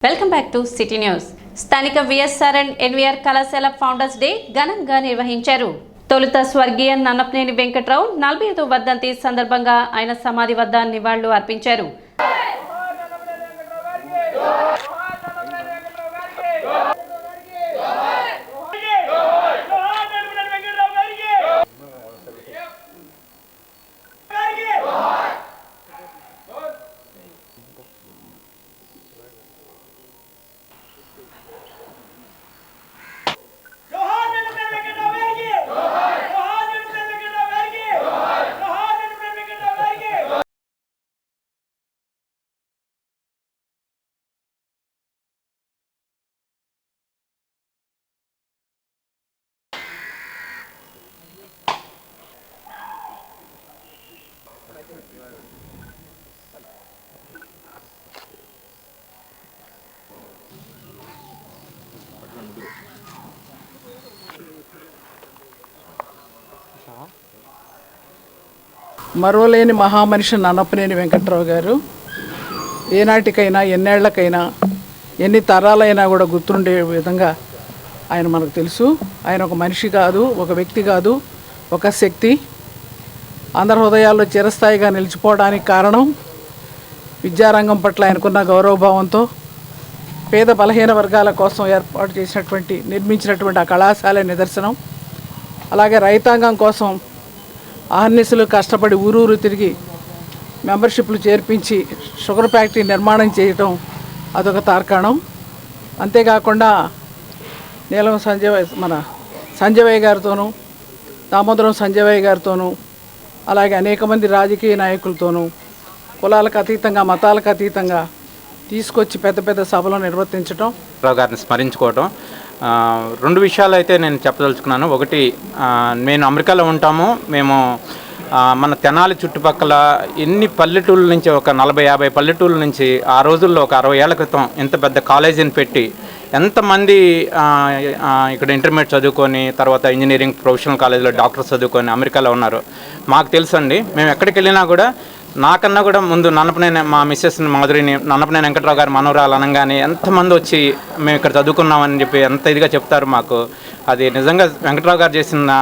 Welcome back to city news. స్థానిక VSR and NVR కళాశాల founders day ఘనంగా నిర్వహించారు. తొలుత స్వర్గీయ నన్నపనేని వెంకట్రావు 45వ వర్ధంతి సందర్భంగా ఆయన సమాధి వద్ద నివాళులు అర్పించారు. మరోలేని మహామనిషి నన్నపనేని వెంకట్రావు గారు ఏనాటికైనా ఎన్నేళ్లకైనా ఎన్ని తరాలైనా కూడా గుర్తుండే విధంగా ఆయన మనకు తెలుసు. ఆయన ఒక మనిషి కాదు, ఒక వ్యక్తి కాదు, ఒక శక్తి. అందరి హృదయాల్లో చిరస్థాయిగా నిలిచిపోవడానికి కారణం విద్యారంగం పట్ల ఆయనకున్న గౌరవభావంతో పేద బలహీన వర్గాల కోసం నిర్మించినటువంటి ఆ కళాశాల నిదర్శనం. అలాగే రైతాంగం కోసం ఆహర్నిశలు కష్టపడి ఊరూరు తిరిగి మెంబర్షిప్లు చేర్పించి షుగర్ ఫ్యాక్టరీ నిర్మాణం చేయటం అదొక తార్కాణం. అంతేకాకుండా నీలం సంజయ్ గారితోనూ, దామోదరం సంజయ్ గారితోనూ, అలాగే అనేక మంది రాజకీయ నాయకులతోనూ కులాలకు అతీతంగా, మతాలకు అతీతంగా తీసుకొచ్చి పెద్ద పెద్ద సభలు నిర్వర్తించడం, గారిని స్మరించుకోవటం. రెండు విషయాలు అయితే నేను చెప్పదలుచుకున్నాను. ఒకటి, నేను అమెరికాలో ఉంటాము. మేము మన తెనాలి చుట్టుపక్కల ఎన్ని పల్లెటూళ్ళ నుంచి, ఒక 40-50 పల్లెటూళ్ళ నుంచి ఆ రోజుల్లో ఒక 60 ఏళ్ల క్రితం ఇంత పెద్ద కాలేజీని పెట్టి ఎంతమంది ఇక్కడ ఇంటర్మీడియట్ చదువుకొని తర్వాత ఇంజనీరింగ్ ప్రొఫెషనల్ కాలేజీలో డాక్టర్స్ చదువుకొని అమెరికాలో ఉన్నారు. మాకు తెలుసండి. మేము ఎక్కడికి వెళ్ళినా కూడా నాకన్నా కూడా ముందు నన్నపనేని మా మిస్సెస్ మాధురిని నన్నపనేని వెంకట్రావు గారు మనవరాలు అనగానే ఎంతమంది వచ్చి మేము ఇక్కడ చదువుకున్నామని చెప్పి ఎంత ఇదిగా చెప్తారు మాకు. అది నిజంగా వెంకట్రావు గారు చేసిన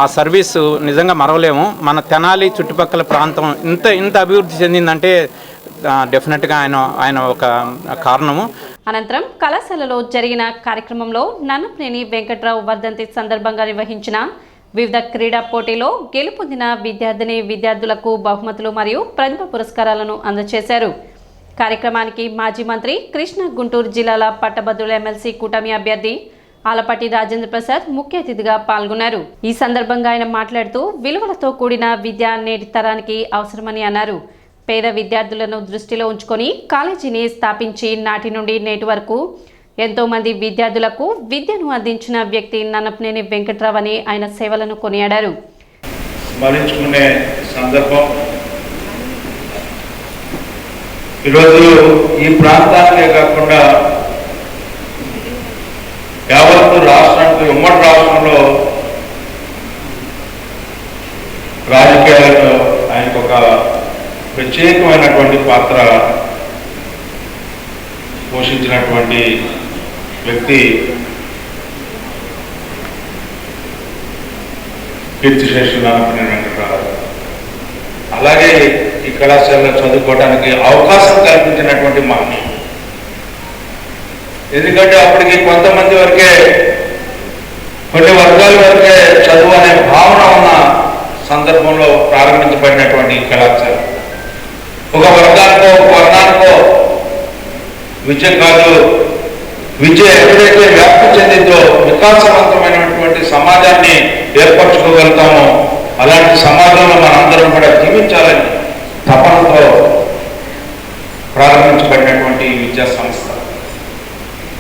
ఆ సర్వీసు నిజంగా మరవలేము. మన తెనాలి చుట్టుపక్కల ప్రాంతం ఇంత అభివృద్ధి చెందిందంటే డెఫినెట్గా ఆయన ఒక కారణము. అనంతరం కళాశాలలో జరిగిన కార్యక్రమంలో నన్నపనేని వెంకట్రావు వర్ధంతి సందర్భంగా నిర్వహించిన వివిధ క్రీడా పోటీలో గెలుపొందిన విద్యార్థులకు బహుమతులు మరియు ప్రతిభ పురస్కారాలను అందజేశారు. కార్యక్రమానికి మాజీ మంత్రి కృష్ణా గుంటూరు జిల్లాల పట్టభద్రుల ఎమ్మెల్సీ కూటమి అభ్యర్థి ఆలపాటి రాజేంద్ర ప్రసాద్ ముఖ్య అతిథిగా పాల్గొన్నారు. ఈ సందర్భంగా ఆయన మాట్లాడుతూ విలువలతో కూడిన విద్య నేటి తరానికి అవసరమని అన్నారు. పేద విద్యార్థులను దృష్టిలో ఉంచుకొని కాలేజీని స్థాపించి నాటి నుండి నేటి వరకు ఎంతోమంది విద్యార్థులకు విద్యను అందించిన వ్యక్తి నన్నపనేని వెంకట్రావు అని ఆయన సేవలను కొనియాడారు. స్మరించుకునే సందర్భం ఈరోజు ఈ ప్రాంతానికే కాకుండా యావత్తు రాష్ట్రానికి, ఉమ్మడి రాష్ట్రంలో రాజకీయాలలో ఆయనకు ఒక ప్రత్యేకమైనటువంటి పాత్ర పోషించినటువంటి వ్యక్తి కీర్తిశేషులు నన్నపనేని వెంకట్రావు. అలాగే ఈ కళాశాలలో చదువుకోవడానికి అవకాశం కల్పించినటువంటి మనిషి. ఎందుకంటే అప్పటికి కొంతమంది వరకే, కొన్ని వర్గాల వరకే చదువు అనే భావన ఉన్న సందర్భంలో ప్రారంభించబడినటువంటి ఈ కళాశాల ఒక వర్గానికో, ఒక వర్ణానికో విద్య కాదు, విద్య ఎక్కడైతే వ్యాప్తి చెందిందో వికాసవంతమైనటువంటి సమాజాన్ని ఏర్పరచుకోగలుగుతామో అలాంటి సమాజంలో మనందరం కూడా జీవించాలని తపనతో ప్రారంభించబడినటువంటి విద్యా సంస్థ.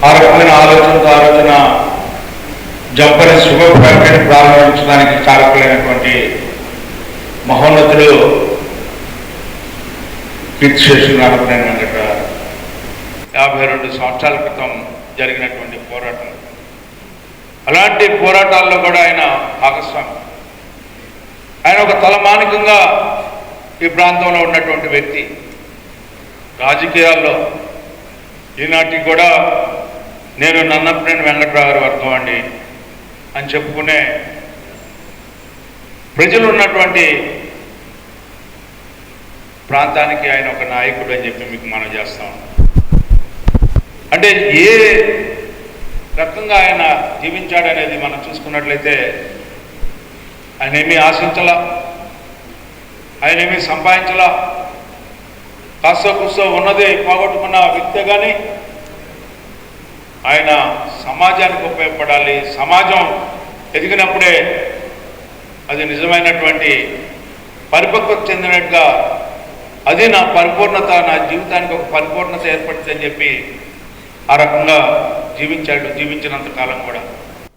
ఆ రకమైన ఆలోచన జంపని షుగర్ ఫ్యాక్టరీని ప్రారంభించడానికి కారకులైనటువంటి మహోన్నతులు కీర్తిశేషులు నన్నపనేని వెంకట్రావు. 52 సంవత్సరాల క్రితం జరిగినటువంటి పోరాటం, అలాంటి పోరాటాల్లో కూడా ఆయన భాగస్వామి. ఆయన ఒక తలమానికంగా ఈ ప్రాంతంలో ఉన్నటువంటి వ్యక్తి. రాజకీయాల్లో ఈనాటికి కూడా నేను నన్నపనేని వెంకట్రావు గారి వర్గం అండి అని చెప్పుకునే ప్రజలు ఉన్నటువంటి ప్రాంతానికి ఆయన ఒక నాయకుడు అని చెప్పి మీకు మనం చేస్తాం. అంటే ఏ రకంగా ఆయన జీవించాడనేది మనం చూసుకున్నట్లయితే ఆయన ఏమీ ఆశించలా, ఆయన ఏమీ సంపాదించలా, కాస్త కూస్తో ఉన్నది పోగొట్టుకున్న వ్యక్తే కానీ ఆయన సమాజానికి ఉపయోగపడాలి, సమాజం ఎదిగినప్పుడే అది నిజమైనటువంటి పరిపక్వత చెందినట్టుగా అది నా పరిపూర్ణత, నా జీవితానికి ఒక పరిపూర్ణత ఏర్పడుతుందని చెప్పి ఆ రకంగా జీవించినంత కాలం కూడా.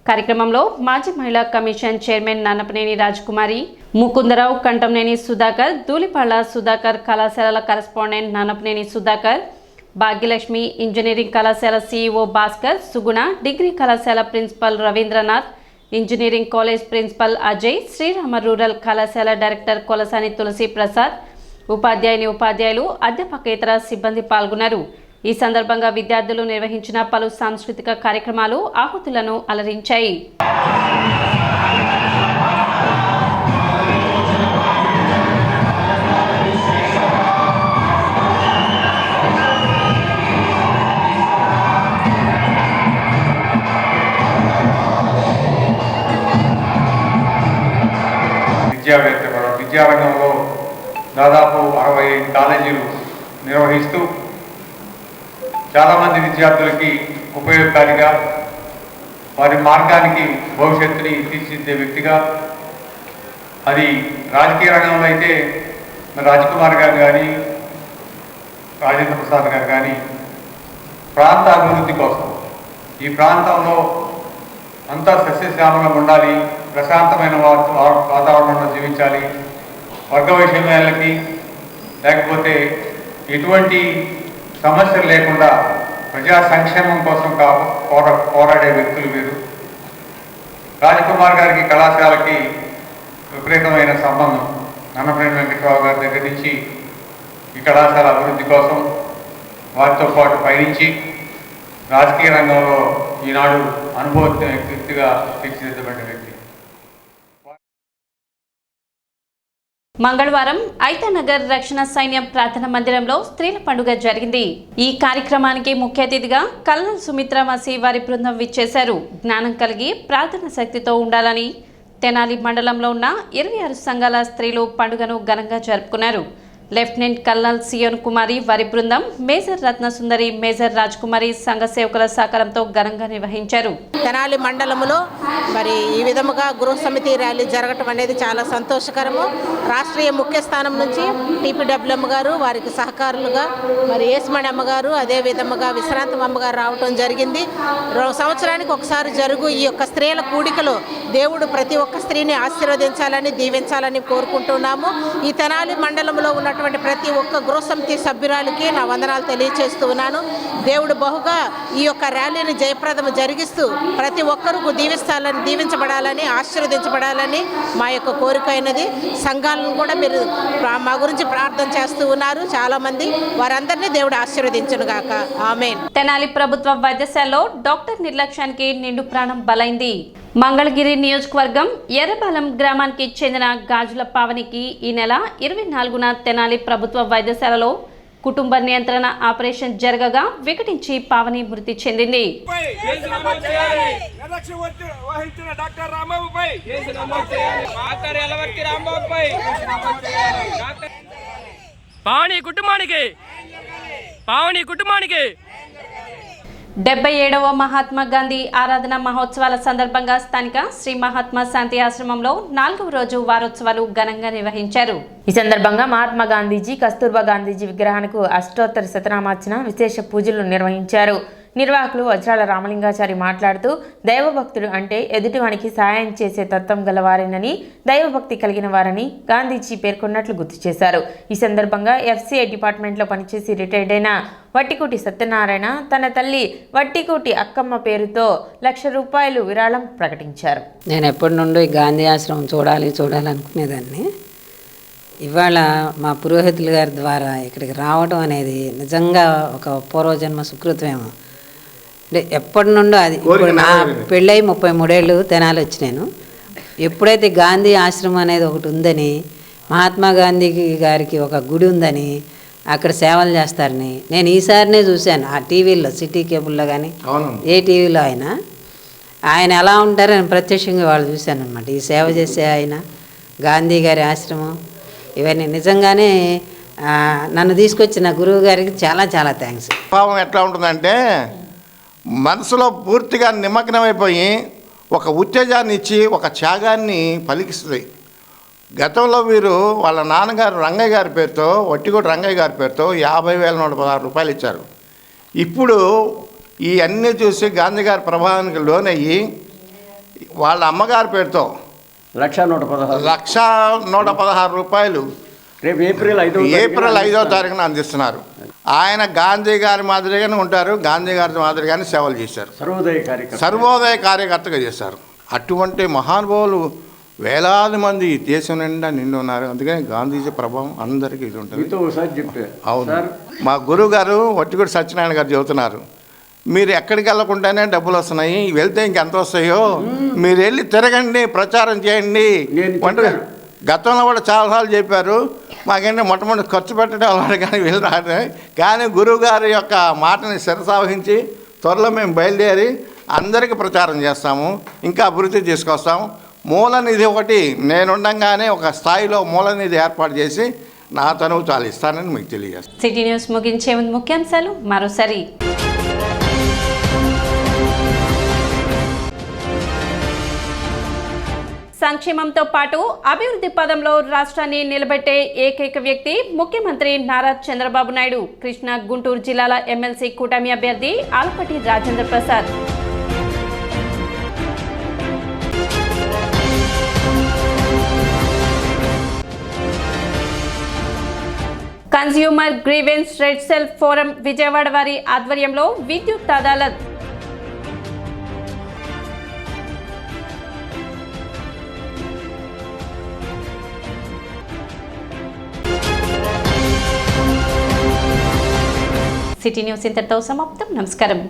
కార్యక్రమంలో మాజీ మహిళా కమిషన్ చైర్మన్ నన్నపనేని రాజకుమారి, ముకుందరావు, కంటంనేని సుధాకర్, ధూళిపాళ్ల సుధాకర్, కళాశాలల కరెస్పాండెంట్ నన్నపనేని సుధాకర్, భాగ్యలక్ష్మి, ఇంజనీరింగ్ కళాశాల CEO భాస్కర్, సుగుణ, డిగ్రీ కళాశాల principal Ravindranath, engineering college principal Ajay, Srirama rural కళాశాల డైరెక్టర్ కొలసాని తులసి ప్రసాద్, ఉపాధ్యాయులు, అధ్యాపకేతర సిబ్బంది పాల్గొన్నారు. ఈ సందర్భంగా విద్యార్థులు నిర్వహించిన పలు సాంస్కృతిక కార్యక్రమాలు ఆహుతులను అలరించాయి. విద్యారంగంలో దాదాపు 60 కాలేజీలు నిర్వహిస్తూ చాలామంది విద్యార్థులకి ఉపయోగకారిగా, వారి మార్గానికి, భవిష్యత్తుని తీర్చిదిద్దే వ్యక్తిగా, అది రాజకీయ రంగంలో అయితే రాజకుమార్ గారు కానీ, రాజేంద్ర ప్రసాద్ గారు కానీ ప్రాంత అభివృద్ధి కోసం ఈ ప్రాంతంలో అంతా సస్యశ్యామలం ఉండాలి, ప్రశాంతమైన వాతావరణంలో జీవించాలి, వర్గ వైషమ్యాలకి లేకపోతే ఎటువంటి సమస్యలు లేకుండా ప్రజా సంక్షేమం కోసం పోరాడే వ్యక్తులు వీరు. రాజకుమార్ గారికి కళాశాలకి విపరీతమైన సంబంధం. నన్నపనేని వెంకట్రావు గారి దగ్గర నుంచి ఈ కళాశాల అభివృద్ధి కోసం వారితో పాటు పయనించి రాజకీయ రంగంలో ఈనాడు అనుభవజ్ఞ వ్యక్తిగా తీర్చిదిద్దబడిన వ్యక్తి. మంగళవారం ఐతానగర్ రక్షణ సైన్యం ప్రార్థన మందిరంలో స్త్రీల పండుగ జరిగింది. ఈ కార్యక్రమానికి ముఖ్య అతిథిగా కల్నల్ సుమిత్ర మసి వారి బృందం విచ్చేశారు. జ్ఞానం కలిగి ప్రార్థన శక్తితో ఉండాలని తెనాలి మండలంలో ఉన్న 26 సంఘాల స్త్రీలు పండుగను ఘనంగా జరుపుకున్నారు. లెఫ్టినెంట్ కల్నల్ సియోన్ కుమారి వారి బృందం, మేజర్ రత్నసుందరి, మేజర్ రాజ్కుమారి సంఘ సేవకుల సహకారంతో ఘనంగా నిర్వహించారు. తెనాలి మండలంలో మరి ఈ విధముగా గృహ సమితి ర్యాలీ జరగటం అనేది చాలా సంతోషకరము. రాష్ట్రీయ ముఖ్య స్థానం నుంచి TPWM గారు, వారికి సహకారులుగా మరి ఏస్మణి అమ్మగారు, అదే విధముగా విశ్రాంతం అమ్మగారు రావటం జరిగింది. సంవత్సరానికి ఒకసారి జరుగు ఈ యొక్క స్త్రీల కూడికలో దేవుడు ప్రతి ఒక్క స్త్రీని ఆశీర్వదించాలని, దీవించాలని కోరుకుంటున్నాము. ఈ తెనాలి మండలంలో ఉన్న ప్రతి ఒక్క గృహ సమితి సభ్యురాలకి నా వందనాలు తెలియచేస్తూ ఉన్నాను. దేవుడు బహుగా ఈ యొక్క ర్యాలీని జయప్రదం జరిగిస్తూ ప్రతి ఒక్కరూ దీవించబడాలని, ఆశీర్వదించబడాలని మా యొక్క కోరిక అయినది. సంఘాలను కూడా మీరు మా గురించి ప్రార్థన చేస్తూ ఉన్నారు చాలామంది. వారందరినీ దేవుడు ఆశీర్వదించును గాక. ఆమేన్. తెనాలి ప్రభుత్వ వైద్యశాలలో డాక్టర్ నిర్లక్ష్యానికి నిండు ప్రాణం బలైంది. మంగళగిరి నియోజకవర్గం ఎర్రబాలెం గ్రామానికి చెందిన గాజుల పావనికి ఈ నెల 24న తెనాలి ప్రభుత్వ వైద్యశాలలో కుటుంబ నియంత్రణ ఆపరేషన్ జరగగా వికటించి పావని మృతి చెందింది. పావని కుటుంబానికి 77వ మహాత్మా గాంధీ ఆరాధన మహోత్సవాల సందర్భంగా స్థానిక శ్రీ మహాత్మా శాంతి ఆశ్రమంలో 4వ రోజు వారోత్సవాలు ఘనంగా నిర్వహించారు. ఈ సందర్భంగా మహాత్మా గాంధీజీ, కస్తూర్బా గాంధీజీ విగ్రహానికి అష్టోత్తర శతనామార్చన, విశేష పూజలు నిర్వహించారు. నిర్వాహకులు వజ్రాల రామలింగాచారి మాట్లాడుతూ దైవభక్తుడు అంటే ఎదుటివానికి సహాయం చేసే తత్వం గలవారేనని, దైవభక్తి కలిగిన వారని గాంధీజీ పేర్కొన్నట్లు గుర్తు చేశారు. ఈ సందర్భంగా FCI డిపార్ట్మెంట్లో పనిచేసి రిటైర్డ్ అయిన వట్టికోటి సత్యనారాయణ తన తల్లి వట్టికోటి అక్కమ్మ పేరుతో ₹1,00,000 విరాళం ప్రకటించారు. నేను ఎప్పటి నుండి గాంధీ ఆశ్రమం చూడాలనుకునేదాన్ని. ఇవాళ మా పురోహితుల గారి ద్వారా ఇక్కడికి రావడం అనేది నిజంగా ఒక పూర్వజన్మ సుకృతమేమో. అంటే ఎప్పటి నుండో అది ఇప్పుడు నా పెళ్ళై 33 ఏళ్ళు తెనాలి వచ్చినాను. ఎప్పుడైతే గాంధీ ఆశ్రమం అనేది ఒకటి ఉందని, మహాత్మా గాంధీ గారికి ఒక గుడి ఉందని, అక్కడ సేవలు చేస్తారని నేను ఈసారినే చూశాను. ఆ టీవీలో, సిటీ కేబుల్లో కానీ ఏ టీవీలో అయినా ఆయన ఎలా ఉంటారని ప్రత్యక్షంగా వాళ్ళు చూశాను అనమాట. ఈ సేవ చేసే ఆయన, గాంధీ గారి ఆశ్రమం, ఇవన్నీ నిజంగానే నన్ను తీసుకొచ్చిన గురువు గారికి చాలా చాలా థ్యాంక్స్. భావం ఎట్లా ఉంటుందంటే మనసులో పూర్తిగా నిమగ్నమైపోయి ఒక ఉత్తేజాన్ని ఇచ్చి ఒక త్యాగాన్ని పలికిస్తుంది. గతంలో వీరు వాళ్ళ నాన్నగారు రంగయ్య గారి పేరుతో, వట్టిగోడు రంగయ్య గారి పేరుతో 50,116 రూపాయలు ఇచ్చారు. ఇప్పుడు ఈ అన్నీ చూసి గాంధీ గారి ప్రభావానికి లోనయ్యి వాళ్ళ అమ్మగారి పేరుతో 1,116 రూపాయలు రేపు ఏప్రిల్ 5వ తారీఖున అందిస్తున్నారు. ఆయన గాంధీ గారి మాదిరిగానే ఉంటారు, గాంధీ గారి మాదిరిగానే సేవలు చేశారు, సర్వోదయ కార్యకర్తగా చేశారు. అటువంటి మహానుభావులు వేలాది మంది దేశం నిండా నిండి ఉన్నారు. అందుకని గాంధీజీ ప్రభావం అందరికీ ఇది ఉంటుంది. అవును, మా గురువు గారు వట్టిగూడి సత్యనారాయణ గారు చెబుతున్నారు, మీరు ఎక్కడికి వెళ్ళకుండానే డబ్బులు వస్తున్నాయి, వెళ్తే ఇంకెంత వస్తాయో, మీరు వెళ్ళి తిరగండి, ప్రచారం చేయండి. గతంలో కూడా చాలాసార్లు చెప్పారు, మాకేంటే మొట్టమొదటి ఖర్చు పెట్టడం అలవాటు కానీ వెళ్ళి రాదు. కానీ గురువు గారి యొక్క మాటని శిరసావహించి త్వరలో మేము బయలుదేరి అందరికీ ప్రచారం చేస్తాము, ఇంకా అభివృద్ధి తీసుకొస్తాము. మూలనిధి ఒకటి నేనుండగానే ఒక స్థాయిలో మూలనిధి ఏర్పాటు చేసి నా తనువు చాలా ఇస్తానని మీకు తెలియజేస్తాను. సిటీ న్యూస్ ముగించే ముందు ముఖ్యాంశాలు మరోసారి. సంక్షేమంతో పాటు అభివృద్ధి పదంలో రాష్ట్రాన్ని నిలబెట్టే ఏకైక వ్యక్తి ముఖ్యమంత్రి నారా చంద్రబాబు నాయుడు. కృష్ణా, గుంటూరు జిల్లాల ఎమ్మెల్సీ కూటమి అభ్యర్థి Alapati Rajendra Prasad. Consumer grievance red cell forum Vijayawada వారి ఆధ్వర్యంలో విద్యుత్ అదాలత్. సిటీ న్యూస్ ఇంతటితో సమాప్తం. నమస్కారం.